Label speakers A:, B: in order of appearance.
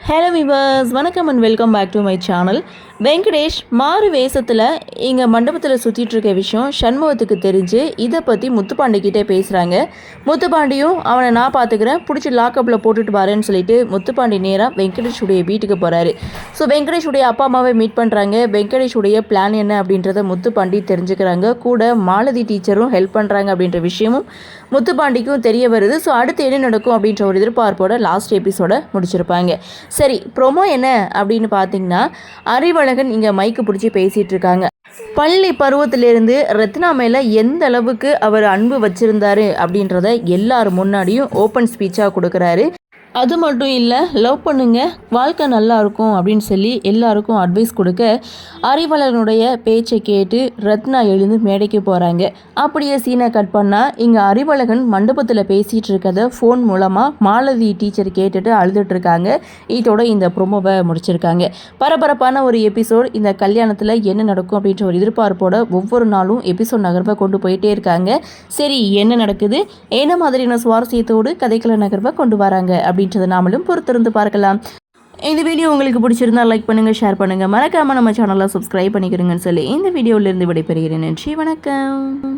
A: Hello viewers, வணக்கம் and welcome back to my channel. Venkatesh மாறு வேஷத்தில் இங்கே மண்டபத்தில் சுற்றிட்டு இருக்க விஷயம் சண்முகத்துக்கு தெரிஞ்சு இதை பற்றி முத்துப்பாண்டிக்கிட்டே பேசுகிறாங்க. முத்துப்பாண்டியும் அவனை நான் பார்த்துக்கிறேன், பிடிச்சி லாக்கப்பில் போட்டுட்டு வரேன்னு சொல்லிட்டு முத்துப்பாண்டி நேராக வெங்கடேஷுடைய வீட்டுக்கு போகிறாரு. ஸோ வெங்கடேஷுடைய அப்பா அம்மாவை மீட் பண்ணுறாங்க. வெங்கடேஷுடைய பிளான் என்ன அப்படின்றத முத்துப்பாண்டி தெரிஞ்சுக்கிறாங்க. கூட மாலதி டீச்சரும் ஹெல்ப் பண்ணுறாங்க அப்படின்ற விஷயமும் முத்துப்பாண்டிக்கும் தெரிய வருது. ஸோ அடுத்து என்ன நடக்கும் அப்படின்ற ஒரு எதிர்பார்ப்போட லாஸ்ட் எபிசோட முடிச்சிருப்பாங்க. சரி, ப்ரோமோ என்ன அப்படின்னு பார்த்தீங்கன்னா, அறிவழகன் இங்கே மைக்கு பிடிச்சி பேசிகிட்டு இருக்காங்க. பள்ளி பருவத்திலிருந்து ரத்னா மேலே எந்த அளவுக்கு அவர் அன்பு வச்சுருந்தாரு அப்படின்றத எல்லார் முன்னாடியும் ஓப்பன் ஸ்பீச்சாக கொடுக்குறாரு. அது மட்டும் இல்லை, லவ் பண்ணுங்க, வாழ்க்கை நல்லா இருக்கும் அப்படின்னு சொல்லி எல்லாருக்கும் அட்வைஸ் கொடுக்க அறிவழகனுடைய பேச்சை கேட்டு ரத்னா எழுந்து மேடைக்கு போகிறாங்க. அப்படியே சீனை கட் பண்ணால் இங்கே அறிவழகன் மண்டபத்தில் பேசிகிட்டு இருக்கதை ஃபோன் மூலமாக மாலதி டீச்சர் கேட்டுட்டு அழுதுட்ருக்காங்க. இதோட இந்த ப்ரோமோவை முடிச்சிருக்காங்க. பரபரப்பான ஒரு எபிசோட். இந்த கல்யாணத்தில் என்ன நடக்கும் அப்படின்ற ஒரு எதிர்பார்ப்போட ஒவ்வொரு நாளும் எபிசோட் நகர்வை கொண்டு போயிட்டே இருக்காங்க. சரி, என்ன நடக்குது, என்ன மாதிரியான சுவாரஸ்யத்தோடு கதைக்கள நகர்வை கொண்டு வராங்க அப்படின்றத நாமளும் பொறுத்திருந்து பார்க்கலாம். இந்த வீடியோ உங்களுக்கு பிடிச்சிருந்தா லைக் பண்ணுங்க, ஷேர் பண்ணுங்க, மறக்காம நம்ம சேனலை சப்ஸ்கிரைப் பண்ணிக்கிறீங்கன்னு சொல்லி இந்த வீடியோவிலிருந்து விடைபெறுகிறேன். நன்றி, வணக்கம்.